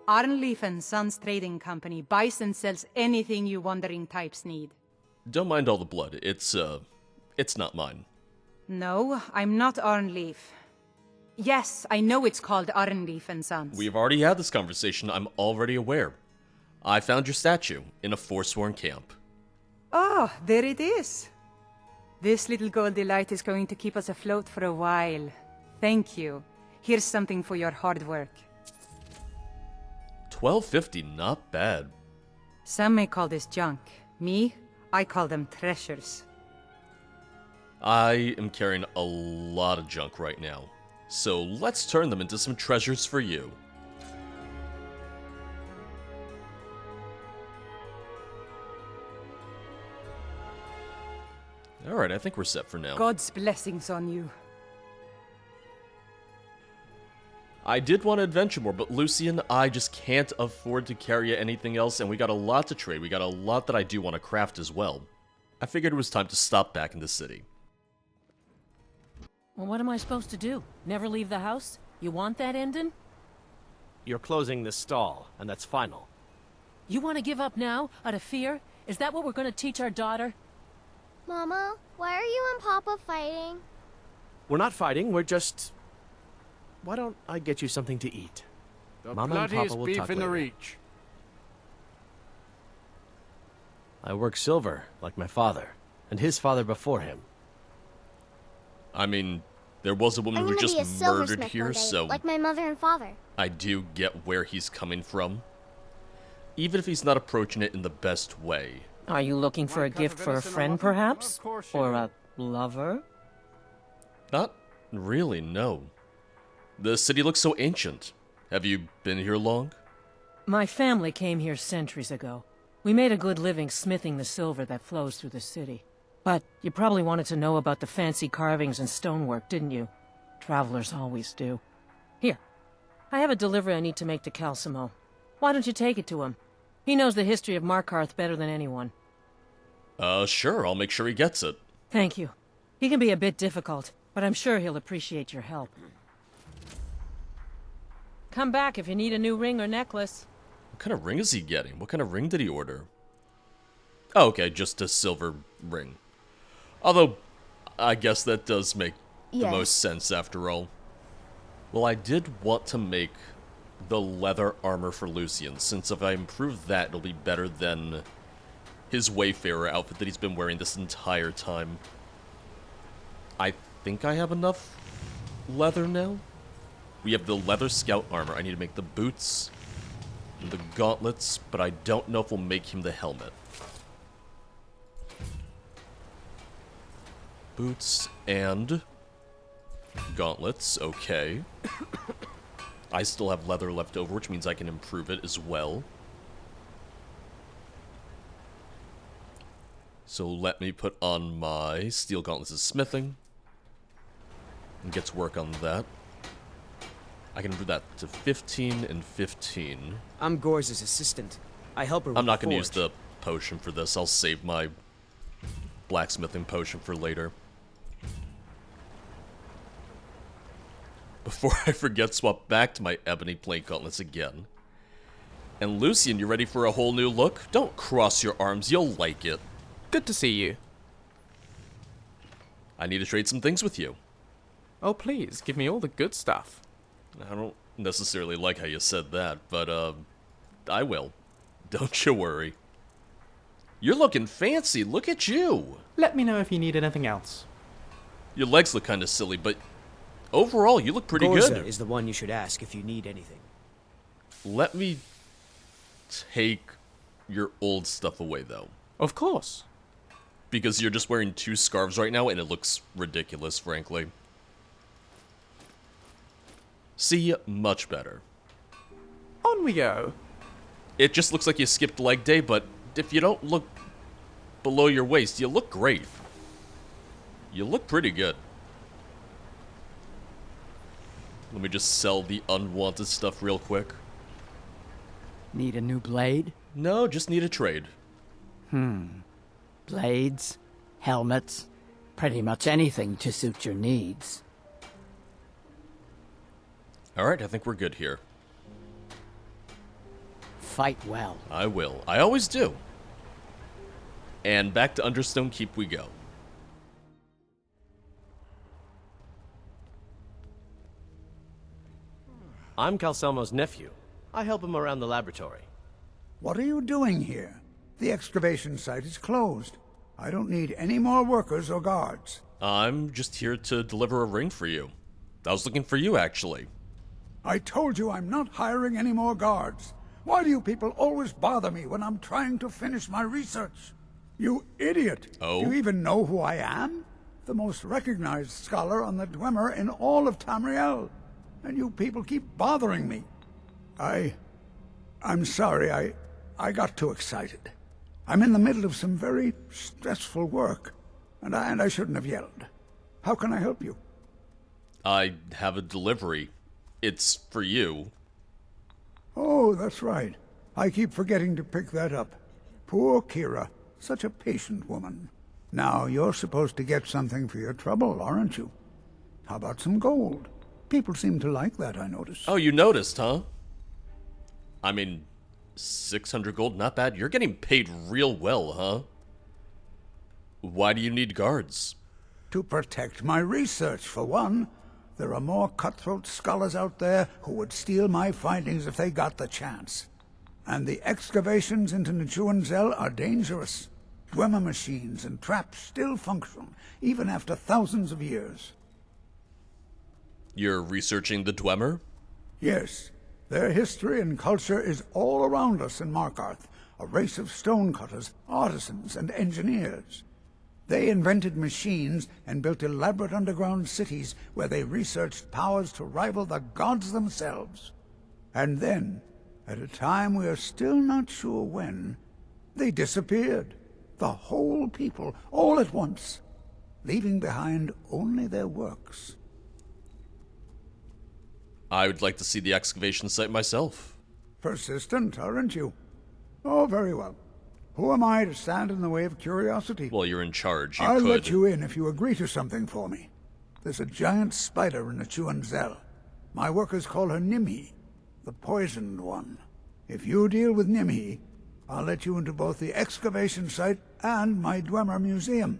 Arnleif and Sons Trading Company buys and sells anything you wandering types need. Don't mind all the blood. It's not mine. No, I'm not Arnleif. Yes, I know it's called Arnleif and Sons. We've already had this conversation. I'm already aware. I found your statue in a Forsworn camp. Oh, there it is. This little goldy light is going to keep us afloat for a while. Thank you. Here's something for your hard work. $12.50, not bad. Some may call this junk. Me, I call them treasures. I am carrying a lot of junk right now, so let's turn them into some treasures for you. Alright, I think we're set for now. God's blessings on you. I did want to adventure more, but Lucian, I just can't afford to carry anything else, and we got a lot to trade. We got a lot that I do want to craft as well. I figured it was time to stop back in the city. Well, what am I supposed to do? Never leave the house? You want that ending? You're closing this stall, and that's final. You want to give up now, out of fear? Is that what we're going to teach our daughter? Mama, why are you and Papa fighting? We're not fighting, we're just... Why don't I get you something to eat? The Mama and Papa bloodiest will beef talk in the later. Reach. I work silver, like my father, and his father before him. I mean, there was a woman I'm who gonna be a just murdered silversmith here, one day, so like my mother and father. I do get where he's coming from. Even if he's not approaching it in the best way. Are you looking for a gift for a friend, perhaps? Or a lover? Not really, no. The city looks so ancient. Have you been here long? My family came here centuries ago. We made a good living smithing the silver that flows through the city. But you probably wanted to know about the fancy carvings and stonework, didn't you? Travelers always do. Here, I have a delivery I need to make to Calcelmo. Why don't you take it to him? He knows the history of Markarth better than anyone. Sure, I'll make sure he gets it. Thank you. He can be a bit difficult, but I'm sure he'll appreciate your help. Come back if you need a new ring or necklace. What kind of ring is he getting? What kind of ring did he order? Oh, okay, just a silver ring. Although, I guess that does make the most sense after all. Well, I did want to make the leather armor for Lucian, since if I improve that, it'll be better than his Wayfarer outfit that he's been wearing this entire time. I think I have enough leather now. We have the leather scout armor. I need to make the boots and the gauntlets, but I don't know if we'll make him the helmet. Boots and gauntlets, okay. I still have leather left over, which means I can improve it as well. So let me put on my steel gauntlets as smithing. And get to work on that. I can improve that to 15 and 15. I'm Gore's assistant. I help her with I'm not the going to use forge. the potion for this. I'll save my blacksmithing potion for later. Before I forget, swap back to my ebony plate gauntlets again. And Lucian, you ready for a whole new look? Don't cross your arms, you'll like it. Good to see you. I need to trade some things with you. Oh, please, give me all the good stuff. I don't necessarily like how you said that, but, I will. Don't you worry. You're looking fancy, look at you! Let me know if you need anything else. Your legs look kinda silly, but overall, you look pretty Gorza good. is the one you should ask if you need anything. Let me take your old stuff away, though. Of course. Because you're just wearing 2 scarves right now, and it looks ridiculous, frankly. See, much better. On we go. It just looks like you skipped leg day, but if you don't look below your waist, you look great. You look pretty good. Let me just sell the unwanted stuff real quick. Need a new blade? No, just need a trade. Blades, helmets, pretty much anything to suit your needs. Alright, I think we're good here. fight well. I will. I always do. And back to Understone Keep we go. I'm Calcelmo's nephew. I help him around the laboratory. What are you doing here? The excavation site is closed. I don't need any more workers or guards. I'm just here to deliver a ring for you. I was looking for you, actually. I told you I'm not hiring any more guards. Why do you people always bother me when I'm trying to finish my research? You idiot! Oh? Do you even know who I am? The most recognized scholar on the Dwemer in all of Tamriel. And you people keep bothering me. I'm sorry, I got too excited. I'm in the middle of some very stressful work, and I shouldn't have yelled. How can I help you? I have a delivery. It's for you. Oh, that's right. I keep forgetting to pick that up. Poor Kira. Such a patient woman. Now, you're supposed to get something for your trouble, aren't you? How about some gold? People seem to like that, I notice. Oh, you noticed, huh? I mean, 600 gold, not bad. You're getting paid real well, huh? Why do you need guards? To protect my research, for one. There are more cutthroat scholars out there who would steal my findings if they got the chance. And the excavations into Nchuand-Zel are dangerous. Dwemer machines and traps still function, even after thousands of years. You're researching the Dwemer? Yes. Their history and culture is all around us in Markarth, a race of stonecutters, artisans, and engineers. They invented machines and built elaborate underground cities where they researched powers to rival the gods themselves. And then, at a time we are still not sure when, they disappeared. The whole people, all at once, leaving behind only their works. I would like to see the excavation site myself. Persistent, aren't you? Oh, very well. Who am I to stand in the way of curiosity? Well, you're in charge. I'll let you in if you agree to something for me. There's a giant spider in the Nchuand-Zel. My workers call her Nimhi, the poisoned one. If you deal with Nimhi, I'll let you into both the excavation site and my Dwemer museum.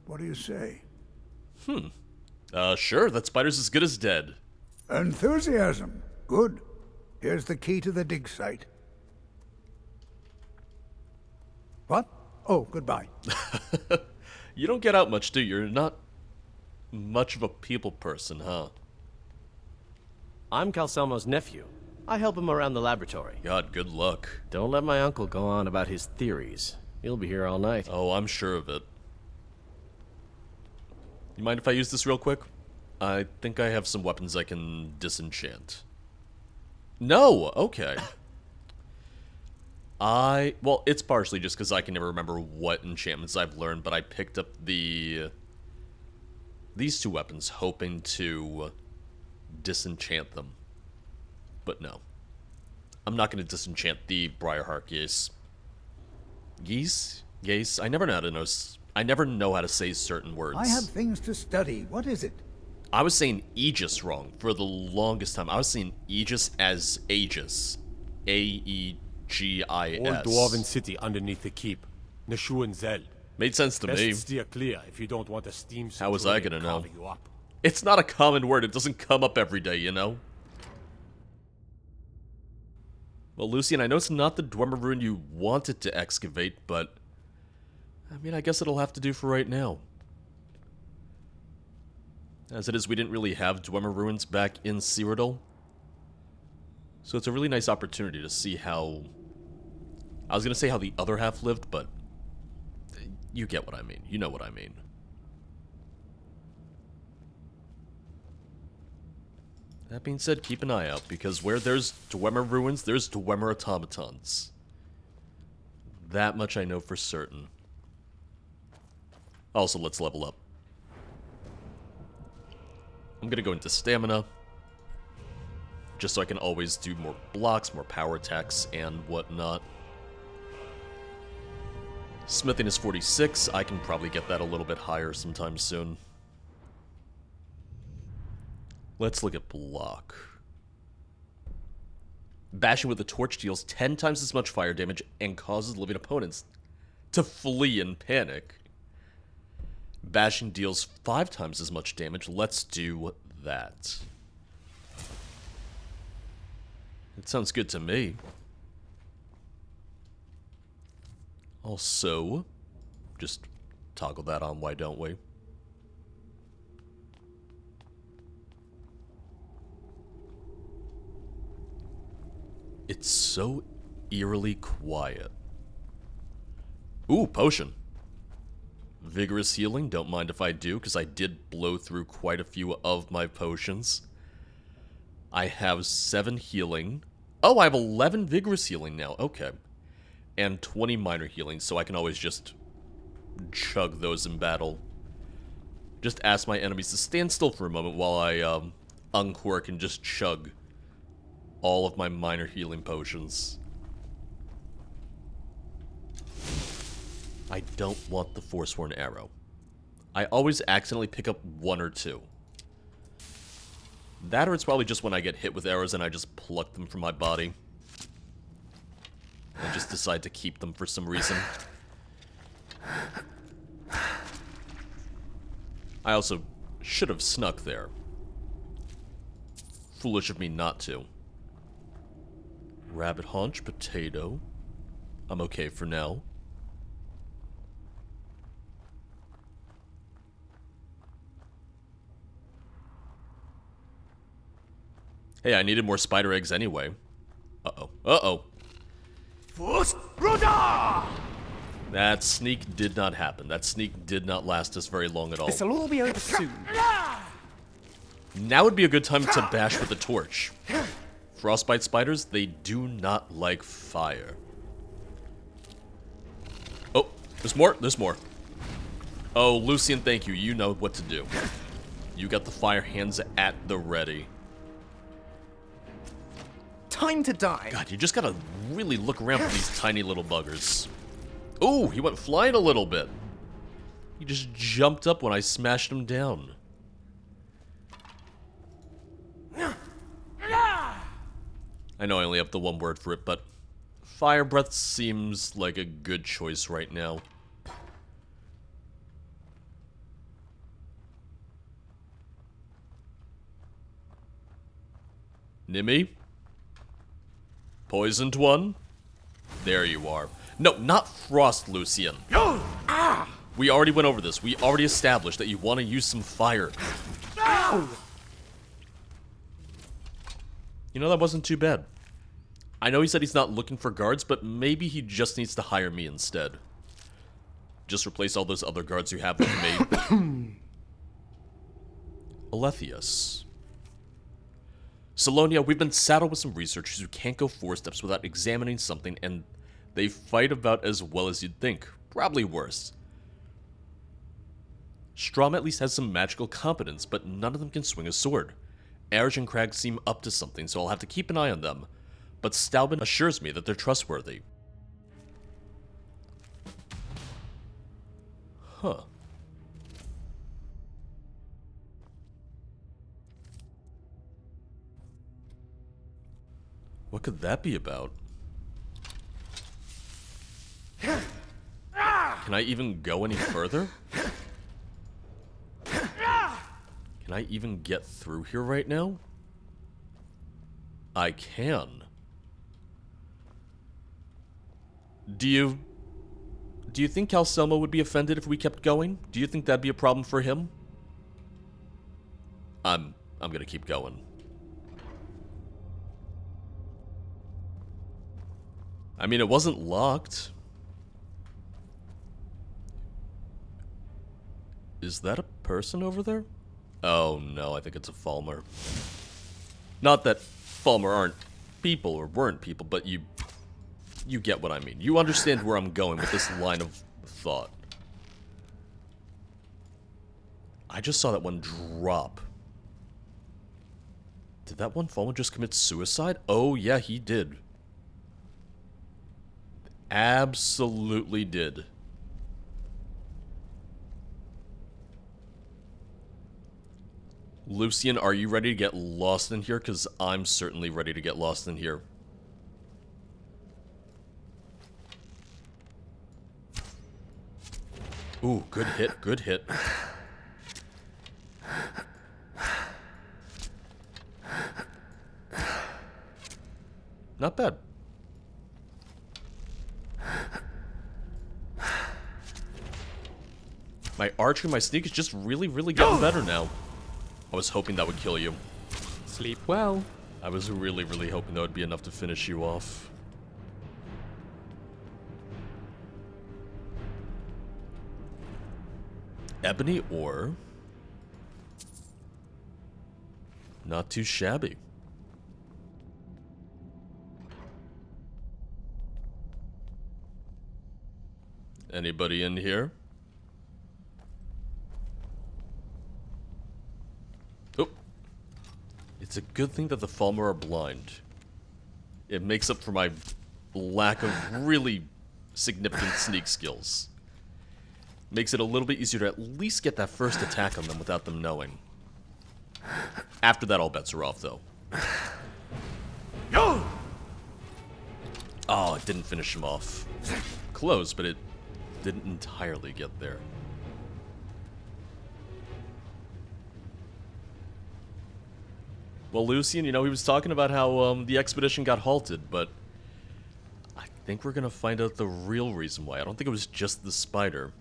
What do you say? Sure, that spider's as good as dead. Enthusiasm. Good. Here's the key to the dig site. What? Oh, goodbye. You don't get out much, do you? You're not much of a people person, huh? I'm Calcelmo's nephew. I help him around the laboratory. God, good luck. Don't let my uncle go on about his theories. He'll be here all night. Oh, I'm sure of it. You mind if I use this real quick? I think I have some weapons I can disenchant. No! Okay. Well, it's partially just because I can never remember what enchantments I've learned, but I picked up these two weapons hoping to disenchant them. But no. I'm not going to disenchant the Briarheart Geese. Geese? Geese? I never know how to say certain words. I have things to study. What is it? I was saying Aegis wrong for the longest time. I was saying Aegis as Aegis. A-E-G-I-S. Old dwarven city underneath the keep. Nchuand-Zel. Made sense to me. Best steer clear if you don't want a steam How was I gonna centurion know? carving you up. It's not a common word. It doesn't come up every day, you know? Well, Lucian, I know it's not the Dwemer ruin you wanted to excavate, but I mean, I guess it'll have to do for right now. As it is, we didn't really have Dwemer ruins back in Cyrodiil. So it's a really nice opportunity to see how... I was going to say how the other half lived, but you get what I mean. You know what I mean. That being said, keep an eye out, because where there's Dwemer ruins, there's Dwemer automatons. That much I know for certain. Also, let's level up. I'm gonna go into stamina, just so I can always do more blocks, more power attacks, and whatnot. Smithing is 46, I can probably get that a little bit higher sometime soon. Let's look at block. Bashing with a torch deals 10 times as much fire damage and causes living opponents to flee in panic. Bashing deals 5 times as much damage. Let's do that. It sounds good to me. Also, just toggle that on, why don't we? It's so eerily quiet. Ooh, potion. Vigorous healing, don't mind if I do, because I did blow through quite a few of my potions. I have 7 healing. Oh, I have 11 vigorous healing now, okay. And 20 minor healing, so I can always just chug those in battle. Just ask my enemies to stand still for a moment while I uncork and just chug all of my minor healing potions. I don't want the Forsworn arrow. I always accidentally pick up 1 or 2. That or it's probably just when I get hit with arrows and I just pluck them from my body. I just decide to keep them for some reason. I also should have snuck there. Foolish of me not to. Rabbit haunch, potato. I'm okay for now. Hey, I needed more spider eggs anyway. Uh-oh. Uh-oh. That sneak did not happen. That sneak did not last us very long at all. This'll all be over soon. Now would be a good time to bash with a torch. Frostbite spiders, they do not like fire. Oh, there's more? There's more. Oh, Lucian, thank you. You know what to do. You got the fire hands at the ready. Time to die. God, you just gotta really look around for these tiny little buggers. Ooh, he went flying a little bit. He just jumped up when I smashed him down. I know I only have the 1 word for it, but fire breath seems like a good choice right now. Nimmy? Poisoned one? There you are. No, not Frost, Lucian. We already went over this. We already established that you want to use some fire. You know, that wasn't too bad. I know he said he's not looking for guards, but maybe he just needs to hire me instead. Just replace all those other guards you have with me. Alethius. Salonia, we've been saddled with some researchers who can't go 4 steps without examining something, and they fight about as well as you'd think. Probably worse. Strom at least has some magical competence, but none of them can swing a sword. Erge and Crag seem up to something, so I'll have to keep an eye on them. But Stauben assures me that they're trustworthy. Huh. What could that be about? Can I even go any further? Can I even get through here right now? I can. Do you think Calcelmo would be offended if we kept going? Do you think that'd be a problem for him? I'm gonna keep going. I mean, it wasn't locked. Is that a person over there? Oh no, I think it's a Falmer. Not that Falmer aren't people or weren't people, but you get what I mean. You understand where I'm going with this line of thought. I just saw that one drop. Did that one Falmer just commit suicide? Oh yeah, he did. Absolutely did. Lucian, are you ready to get lost in here? Because I'm certainly ready to get lost in here. Ooh, good hit, good hit. Not bad. My archery, my sneak is just really, really getting better now. I was hoping that would kill you. Sleep well. I was really, really hoping that would be enough to finish you off. Ebony ore. Not too shabby. Anybody in here? Oh. It's a good thing that the Falmer are blind. It makes up for my lack of really significant sneak skills. Makes it a little bit easier to at least get that first attack on them without them knowing. After that, all bets are off, though. Oh, it didn't finish him off. Close, but it didn't entirely get there. Well, Lucian, you know, he was talking about how the expedition got halted, but I think we're gonna find out the real reason why. I don't think it was just the spider.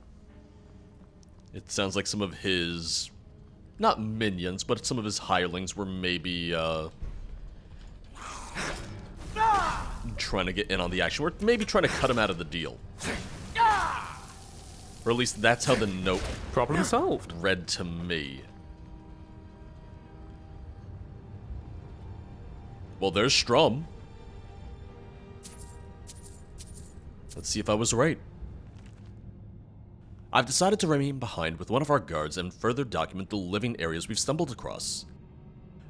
It sounds like some of his, not minions, but some of his hirelings were maybe trying to get in on the action. We're maybe trying to cut him out of the deal. Or at least that's how the note Problem solved. read to me. Well, there's Strum. Let's see if I was right. I've decided to remain behind with one of our guards and further document the living areas we've stumbled across.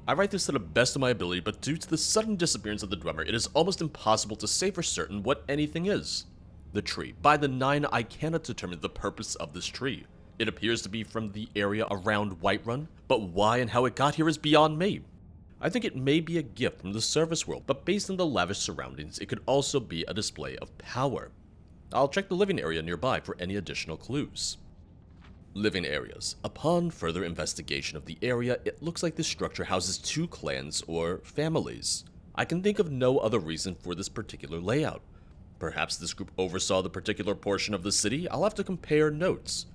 I write this to the best of my ability, but due to the sudden disappearance of the Dwemer, it is almost impossible to say for certain what anything is. The tree. By the 9, I cannot determine the purpose of this tree. It appears to be from the area around Whiterun, but why and how it got here is beyond me. I think it may be a gift from the service world, but based on the lavish surroundings, it could also be a display of power. I'll check the living area nearby for any additional clues. Living areas. Upon further investigation of the area, it looks like this structure houses 2 clans or families. I can think of no other reason for this particular layout. Perhaps this group oversaw the particular portion of the city. I'll have to compare notes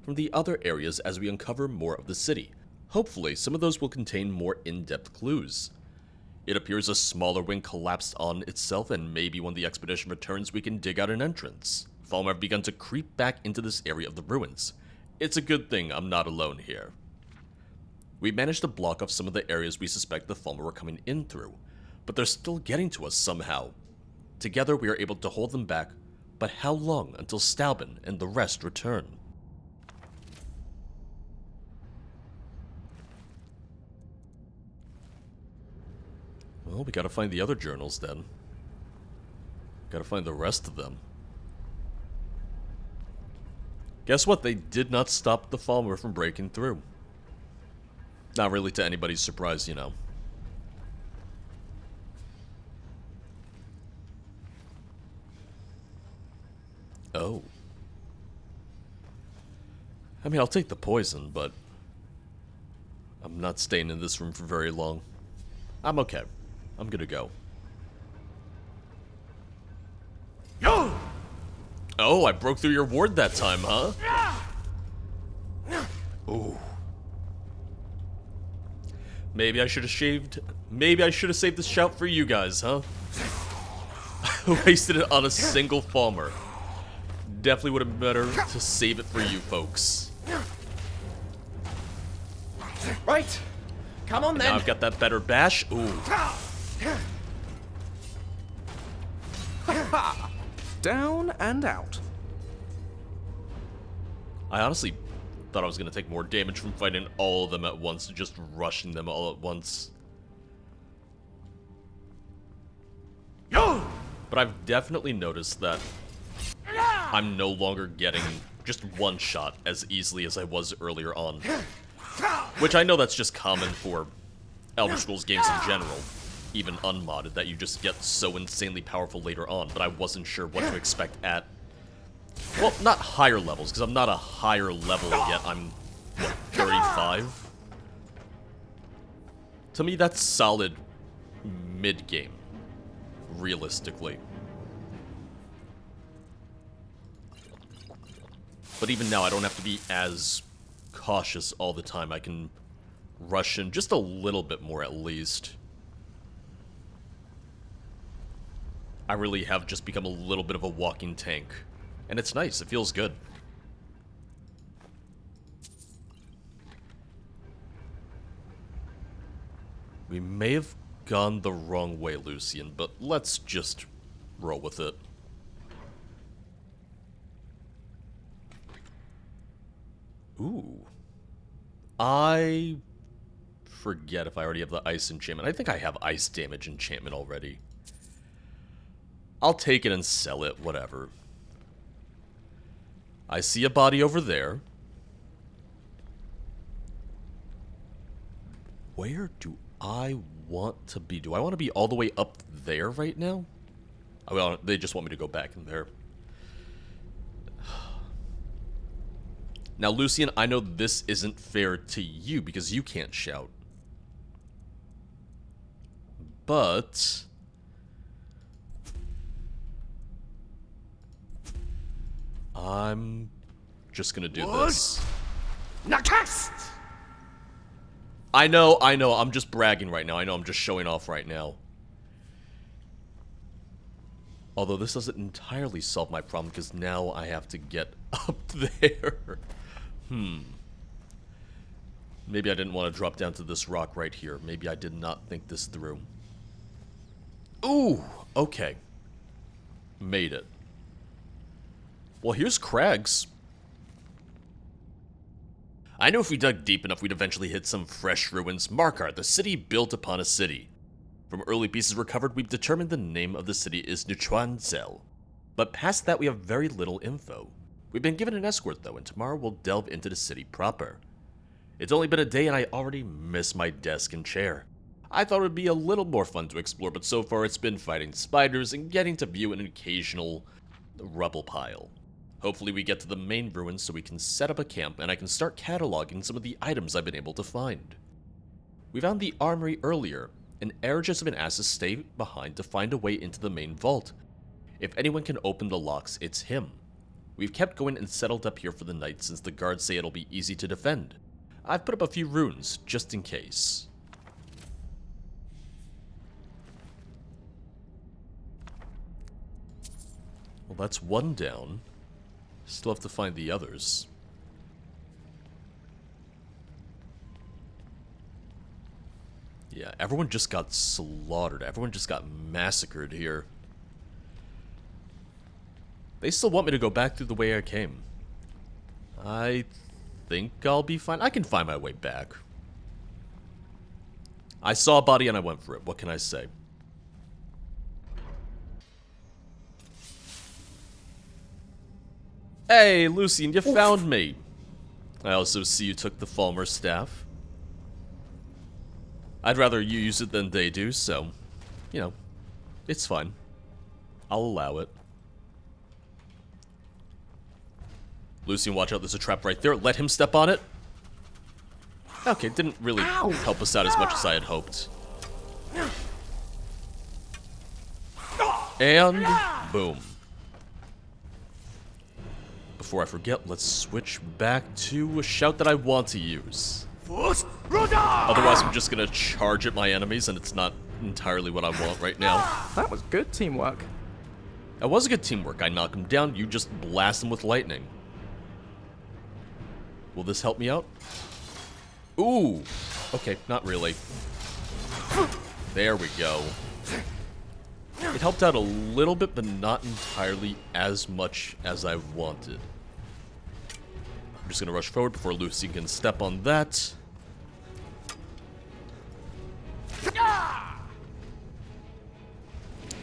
from the other areas as we uncover more of the city. Hopefully, some of those will contain more in-depth clues. It appears a smaller wing collapsed on itself, and maybe when the expedition returns we can dig out an entrance. Falmer have begun to creep back into this area of the ruins. It's a good thing I'm not alone here. We managed to block off some of the areas we suspect the Falmer were coming in through, but they're still getting to us somehow. Together we are able to hold them back, but how long until Stauben and the rest return? Well, we gotta find the other journals then. Gotta find the rest of them. Guess what? They did not stop the Falmer from breaking through. Not really to anybody's surprise, you know. Oh. I mean, I'll take the poison, but I'm not staying in this room for very long. I'm okay. I'm gonna go. Oh, I broke through your ward that time, huh? Ooh. Maybe I should have shaved. Maybe I should have saved this shout for you guys, huh? I wasted it on a single Falmer. Definitely would have been better to save it for you folks. Right. Come on then. Now I've got that better bash. Ooh. Down and out. I honestly thought I was going to take more damage from fighting all of them at once, just rushing them all at once. But I've definitely noticed that I'm no longer getting just one shot as easily as I was earlier on. Which I know that's just common for Elder Scrolls games in general, even unmodded, that you just get so insanely powerful later on, but I wasn't sure what to expect at Well, not higher levels, because I'm not a higher level yet. I'm, what, 35? To me, that's solid mid-game, realistically. But even now, I don't have to be as cautious all the time. I can rush in just a little bit more, at least. I really have just become a little bit of a walking tank. And it's nice, it feels good. We may have gone the wrong way, Lucian, but let's just roll with it. Ooh. I forget if I already have the ice enchantment. I think I have ice damage enchantment already. I'll take it and sell it, whatever. I see a body over there. Where do I want to be? Do I want to be all the way up there right now? Oh, well, they just want me to go back in there. Now, Lucian, I know this isn't fair to you because you can't shout. But I'm just gonna do this. I know, I'm just bragging right now. I know I'm just showing off right now. Although this doesn't entirely solve my problem because now I have to get up there. Maybe I didn't want to drop down to this rock right here. Maybe I did not think this through. Ooh, okay. Made it. Well, here's Crags. I know if we dug deep enough, we'd eventually hit some fresh ruins. Markarth, the city built upon a city. From early pieces recovered, we've determined the name of the city is Nchuand-Zel. But past that, we have very little info. We've been given an escort, though, and tomorrow we'll delve into the city proper. It's only been a day, and I already miss my desk and chair. I thought it would be a little more fun to explore, but so far it's been fighting spiders and getting to view an occasional rubble pile. Hopefully we get to the main ruins so we can set up a camp and I can start cataloging some of the items I've been able to find. We found the armory earlier, and Eric has been asked to stay behind to find a way into the main vault. If anyone can open the locks, it's him. We've kept going and settled up here for the night since the guards say it'll be easy to defend. I've put up a few runes, just in case. Well, that's one down. Still have to find the others. Yeah, everyone just got slaughtered. Everyone just got massacred here. They still want me to go back through the way I came. I think I'll be fine. I can find my way back. I saw a body and I went for it. What can I say? Hey, Lucian, you found me. I also see you took the Falmer staff. I'd rather you use it than they do, so, you know, it's fine. I'll allow it. Lucian, watch out, there's a trap right there. Let him step on it. Okay, didn't really help us out as much as I had hoped. And boom. Before I forget, let's switch back to a shout that I want to use. Otherwise, I'm just gonna charge at my enemies, and it's not entirely what I want right now. That was good teamwork. That was a good teamwork. I knock him down, you just blast him with lightning. Will this help me out? Ooh! Okay, not really. There we go. It helped out a little bit, but not entirely as much as I wanted. I'm just gonna rush forward before Lucy can step on that.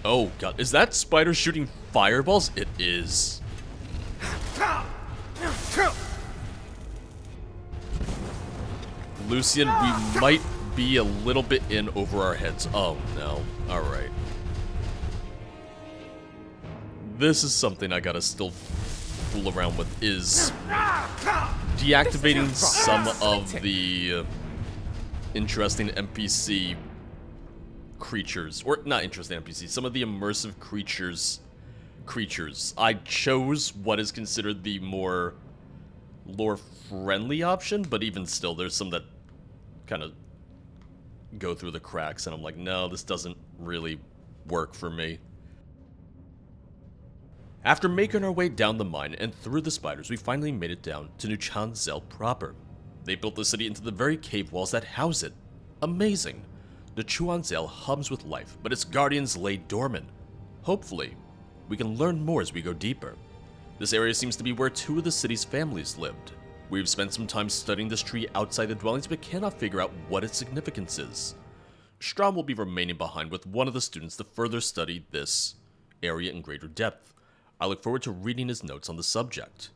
Oh god, is that spider shooting fireballs? It is. Lucian, we might be a little bit in over our heads. Oh no. Alright. This is something I gotta still fool around with is deactivating some of the interesting NPC creatures, or not interesting NPCs, some of the immersive creatures. I chose what is considered the more lore-friendly option, but even still, there's some that kind of go through the cracks, and I'm like, no, this doesn't really work for me. After making our way down the mine and through the spiders, we finally made it down to Nchuand-Zel proper. They built the city into the very cave walls that house it. Amazing. Nchuand-Zel hums with life, but its guardians lay dormant. Hopefully, we can learn more as we go deeper. This area seems to be where 2 of the city's families lived. We've spent some time studying this tree outside the dwellings, but cannot figure out what its significance is. Strom will be remaining behind with one of the students to further study this area in greater depth. I look forward to reading his notes on the subject.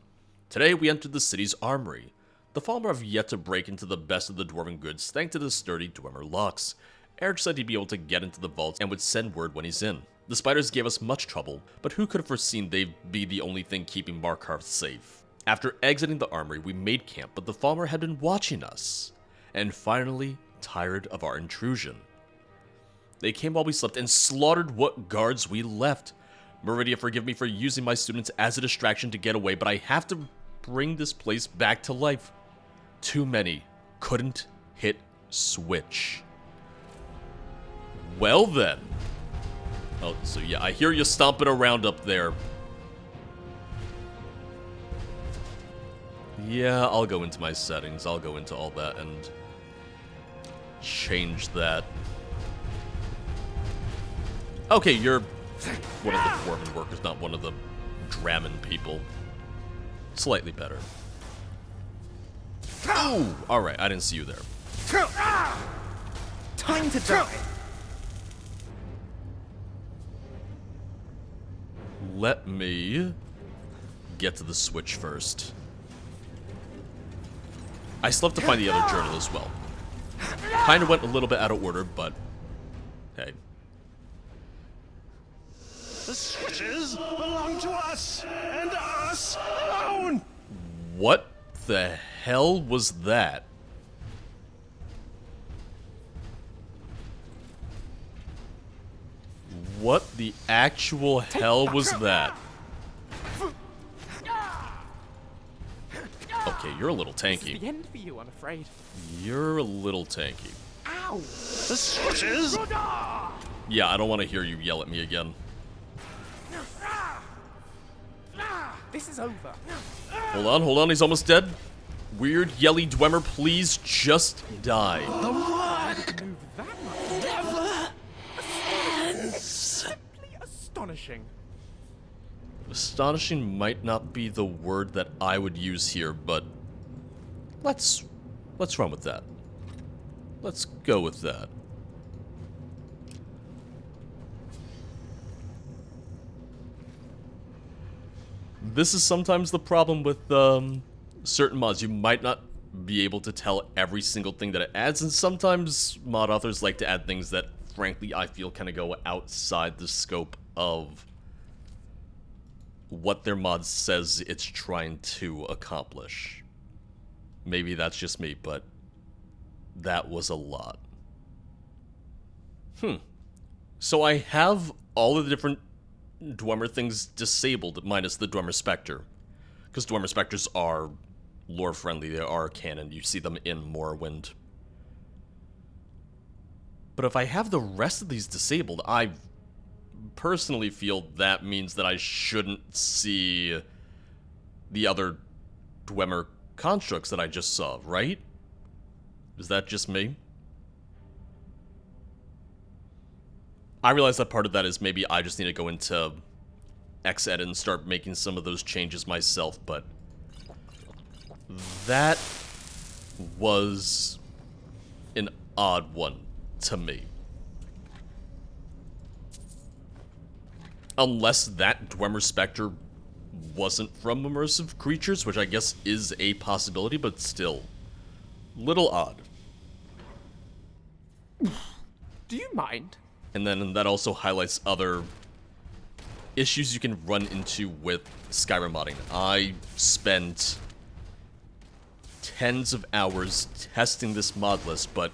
Today we entered the city's armory. The Falmer have yet to break into the best of the dwarven goods thanks to the sturdy Dwemer locks. Eric said he'd be able to get into the vaults and would send word when he's in. The spiders gave us much trouble, but who could have foreseen they'd be the only thing keeping Markarth safe? After exiting the armory, we made camp, but the Falmer had been watching us, and finally tired of our intrusion. They came while we slept and slaughtered what guards we left. Meridia, forgive me for using my students as a distraction to get away, but I have to bring this place back to life. Too many couldn't hit switch. Well then. Oh, so yeah, I hear you stomping around up there. Yeah, I'll go into my settings. I'll go into all that and change that. Okay, you're one of the foreman workers, not one of the Dramin people. Slightly better. Oh, alright, I didn't see you there. Time to die. Let me get to the switch first. I still have to find the other journal as well. Kinda went a little bit out of order, but hey. The switches belong to us, and us alone! What the hell was that? What the actual hell was that? Okay, you're a little tanky. This is the end for you, I'm afraid. You're a little tanky. Ow! The switches! Yeah, I don't want to hear you yell at me again. This is over. Hold on, he's almost dead. Weird yelly Dwemer, please just die. The word! Move that much. Never! Simply astonishing. Astonishing might not be the word that I would use here, but let's run with that. Let's go with that. This is sometimes the problem with certain mods. You might not be able to tell every single thing that it adds, and sometimes mod authors like to add things that, frankly, I feel kind of go outside the scope of what their mod says it's trying to accomplish. Maybe that's just me, but that was a lot. So I have all of the different Dwemer things disabled, minus the Dwemer Spectre. Because Dwemer Spectres are lore-friendly, they are canon, you see them in Morrowind. But if I have the rest of these disabled, I personally feel that means that I shouldn't see the other Dwemer constructs that I just saw, right? Is that just me? I realize that part of that is maybe I just need to go into Xedit and start making some of those changes myself, but that was an odd one to me. Unless that Dwemer Spectre wasn't from immersive creatures, which I guess is a possibility, but still, little odd. Do you mind? And then that also highlights other issues you can run into with Skyrim modding. I spent tens of hours testing this mod list, but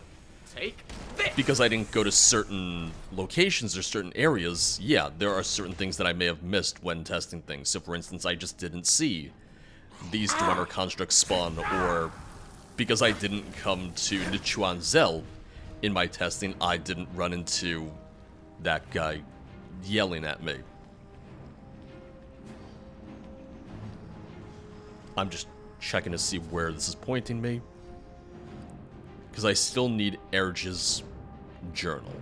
because I didn't go to certain locations or certain areas, yeah, there are certain things that I may have missed when testing things. So for instance, I just didn't see these Dwemer constructs spawn, or because I didn't come to Nchuand-Zel in my testing, I didn't run into that guy yelling at me. I'm just checking to see where this is pointing me, because I still need Erge's journal.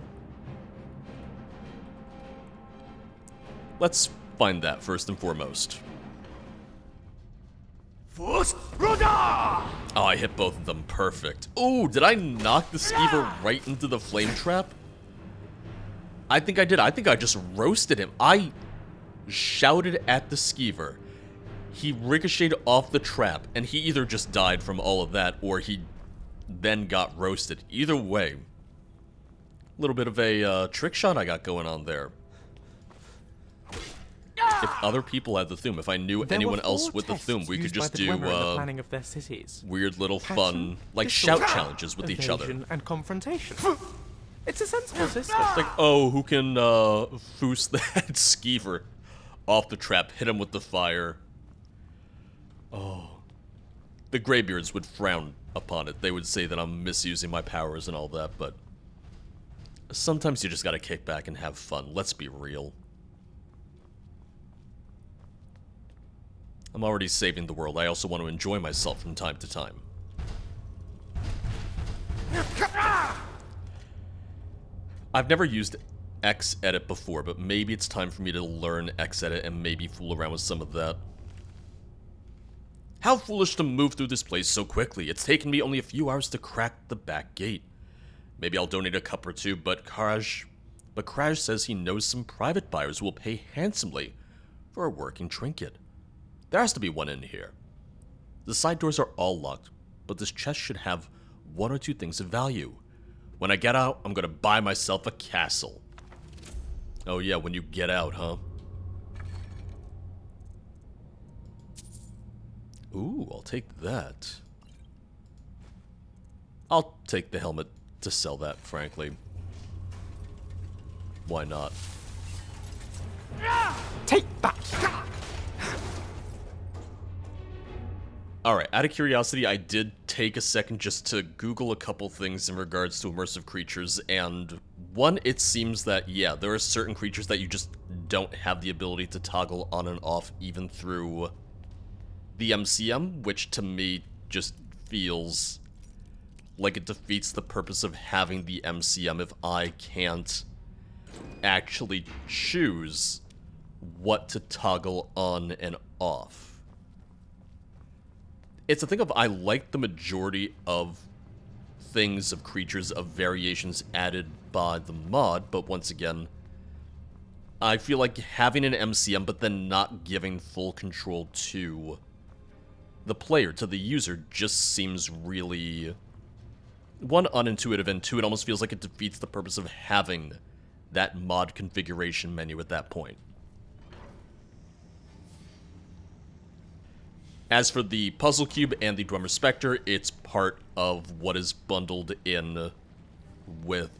Let's find that first and foremost. Oh, I hit both of them perfect. Oh, did I knock the skeever right into the flame trap? I think I did. I think I just roasted him. I shouted at the skeever. He ricocheted off the trap, and he either just died from all of that, or he then got roasted. Either way, a little bit of a trick shot I got going on there. If other people had the Thume, if I knew anyone else with the Thume, we could just do planning of their cities. Weird little fun, like shout challenges with each other. And confrontation. It's a sensible system. Like, oh, who can foos that skeever off the trap, hit him with the fire. Oh. The Greybeards would frown upon it. They would say that I'm misusing my powers and all that, but sometimes you just gotta kick back and have fun. Let's be real. I'm already saving the world. I also want to enjoy myself from time to time. I've never used X-Edit before, but maybe it's time for me to learn X-Edit and maybe fool around with some of that. How foolish to move through this place so quickly. It's taken me only a few hours to crack the back gate. Maybe I'll donate a cup or two, but Kraj says he knows some private buyers who will pay handsomely for a working trinket. There has to be one in here. The side doors are all locked, but this chest should have one or two things of value. When I get out, I'm gonna buy myself a castle. Oh yeah, when you get out, huh? Ooh, I'll take that. I'll take the helmet to sell that, frankly. Why not? Take that! Alright, out of curiosity, I did take a second just to Google a couple things in regards to immersive creatures, and one, it seems that, yeah, there are certain creatures that you just don't have the ability to toggle on and off even through the MCM, which to me just feels like it defeats the purpose of having the MCM if I can't actually choose what to toggle on and off. It's a thing of I like the majority of things of creatures of variations added by the mod, but once again, I feel like having an MCM but then not giving full control to the player, to the user, just seems really, one, unintuitive, and two, it almost feels like it defeats the purpose of having that mod configuration menu at that point. As for the Puzzle Cube and the Dwemer Spectre, it's part of what is bundled in with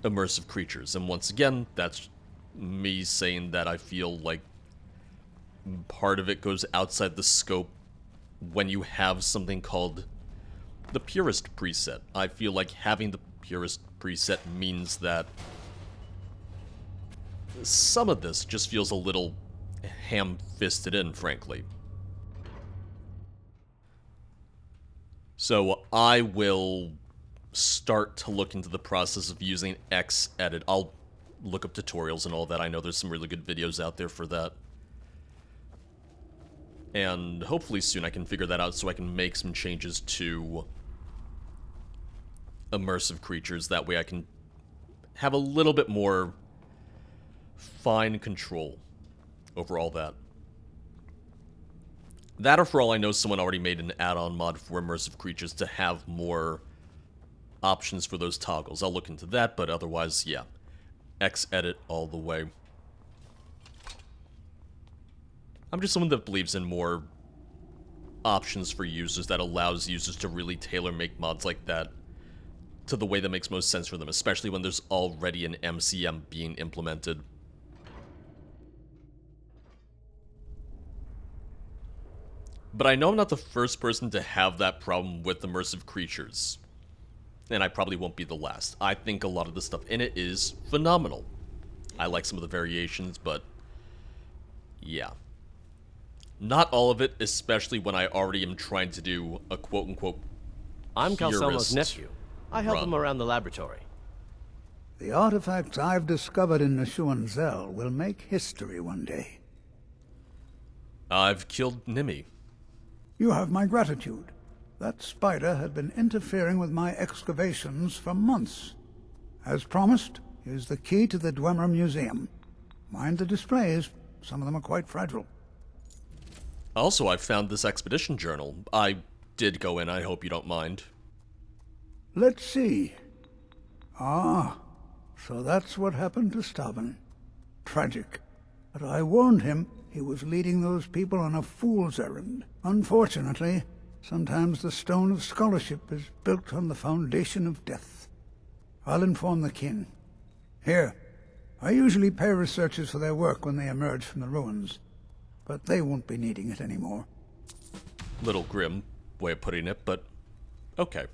immersive creatures. And once again, that's me saying that I feel like part of it goes outside the scope when you have something called the Purist preset. I feel like having the Purist preset means that some of this just feels a little ham-fisted in, frankly. So I will start to look into the process of using X-Edit. I'll look up tutorials and all that. I know there's some really good videos out there for that. And hopefully soon I can figure that out so I can make some changes to immersive creatures. That way I can have a little bit more fine control over all that. That, or for all I know, someone already made an add-on mod for immersive creatures to have more options for those toggles. I'll look into that, but otherwise, yeah. X-edit all the way. I'm just someone that believes in more options for users that allows users to really tailor-make mods like that to the way that makes most sense for them, especially when there's already an MCM being implemented. But I know I'm not the first person to have that problem with immersive creatures. And I probably won't be the last. I think a lot of the stuff in it is phenomenal. I like some of the variations, but yeah. Not all of it, especially when I already am trying to do a quote-unquote I'm Calcelmo's purist nephew. I help run. him around the laboratory. The artifacts I've discovered in Nchuand-Zel will make history one day. I've killed Nimi. You have my gratitude. That spider had been interfering with my excavations for months. As promised, here's the key to the Dwemer Museum. Mind the displays. Some of them are quite fragile. Also, I found this expedition journal. I did go in, I hope you don't mind. Let's see. Ah, so that's what happened to Staben. Tragic. But I warned him he was leading those people on a fool's errand. Unfortunately, sometimes the stone of scholarship is built on the foundation of death. I'll inform the kin. Here, I usually pay researchers for their work when they emerge from the ruins, but they won't be needing it anymore. Little grim way of putting it, but okay.